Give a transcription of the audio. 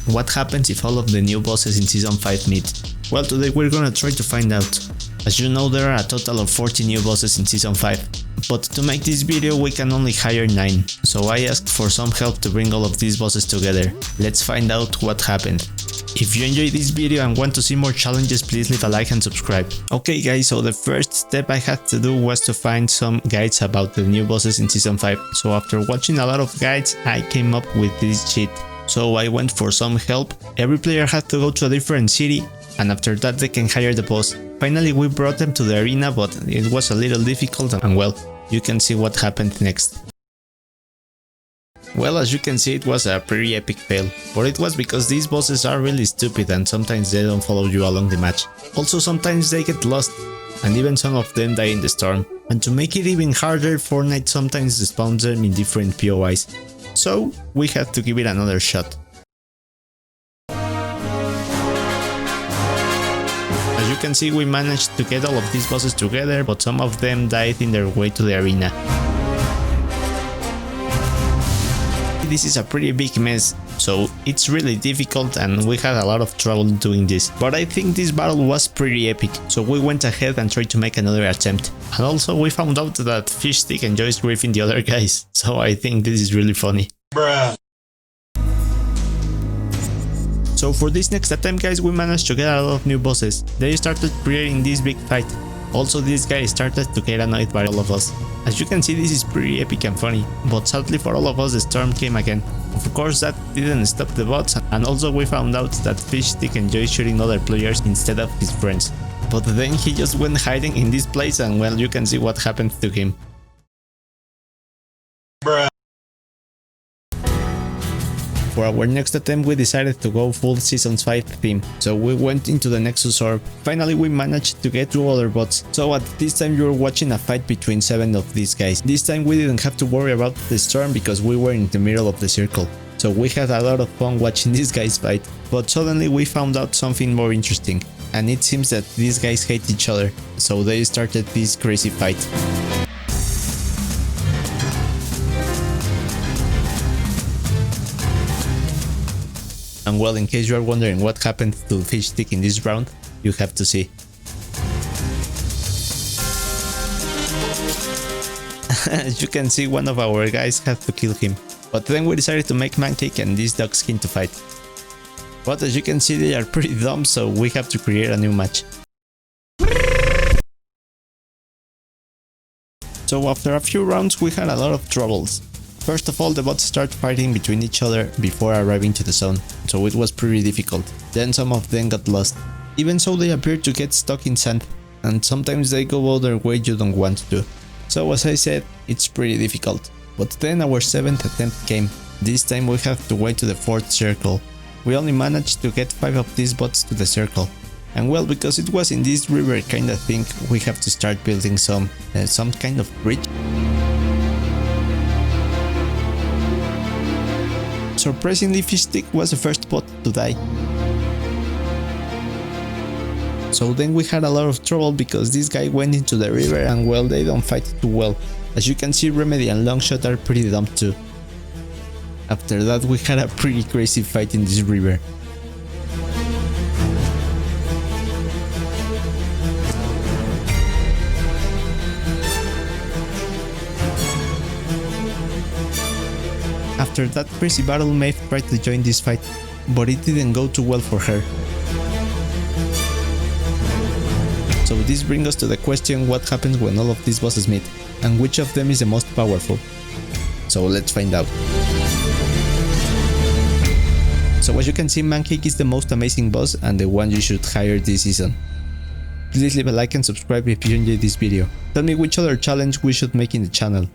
what happens if all of the new bosses in Season 5 meet? Well, today we're gonna try to find out. As you know, there are a total of 40 new bosses in Season 5, but to make this video we can only hire 9, so I asked for some help to bring all of these bosses together. Let's find out what happened. If you enjoyed this video and want to see more challenges, please leave a like and subscribe. Okay guys, so the first step I had to do was to find some guides about the new bosses in Season 5, so after watching a lot of guides I came up with this cheat. So I went for some help. Every player had to go to a different city, and after that they can hire the boss. Finally we brought them to the arena, but it was a little difficult, and well, you can see what happened next. Well, as you can see, it was a pretty epic fail, but it was because these bosses are really stupid and sometimes they don't follow you along the match. Also sometimes they get lost, and even some of them die in the storm. And to make it even harder, Fortnite sometimes spawns them in different POIs, so we had to give it another shot. As you can see, we managed to get all of these bosses together, but some of them died in their way to the arena. This is a pretty big mess, so it's really difficult and we had a lot of trouble doing this. But I think this battle was pretty epic, so we went ahead and tried to make another attempt. And also we found out that Fishstick enjoys griefing the other guys, so I think this is really funny. Bruh. So for this next attempt guys, we managed to get a lot of new bosses. They started creating this big fight. Also this guy started to get annoyed by all of us. As you can see, this is pretty epic and funny, but sadly for all of us the storm came again. Of course that didn't stop the bots, and also we found out that Fishstick enjoys shooting other players instead of his friends. But then he just went hiding in this place, and well, you can see what happened to him. Bruh. For our next attempt we decided to go full Season 5 theme, so we went into the Nexus orb. Finally we managed to get 2 other bots, so at this time you were watching a fight between 7 of these guys. This time we didn't have to worry about the storm because we were in the middle of the circle, so we had a lot of fun watching these guys fight. But suddenly we found out something more interesting, and it seems that these guys hate each other, so they started this crazy fight. And well, in case you are wondering what happened to Fishstick in this round, you have to see. As you can see, one of our guys had to kill him, but then we decided to make Mancake and this dog skin to fight. But as you can see, they are pretty dumb, so we have to create a new match. So after a few rounds we had a lot of troubles. First of all, the bots start fighting between each other before arriving to the zone, so it was pretty difficult. Then some of them got lost. Even so, they appear to get stuck in sand, and sometimes they go other way you don't want to. So as I said, it's pretty difficult. But then our 7th attempt came. This time we have to wait to the 4th circle. We only managed to get 5 of these bots to the circle. And well, because it was in this river kind of thing, we have to start building some kind of bridge. Surprisingly, Fishstick was the first bot to die. So then we had a lot of trouble because this guy went into the river, and well, they don't fight too well. As you can see, Remedy and Longshot are pretty dumb too. After that we had a pretty crazy fight in this river. After that crazy battle, Mave tried to join this fight, but it didn't go too well for her. So this brings us to the question, what happens when all of these bosses meet, and which of them is the most powerful? So let's find out. So as you can see, Mancake is the most amazing boss and the one you should hire this season. Please leave a like and subscribe if you enjoyed this video. Tell me which other challenge we should make in the channel.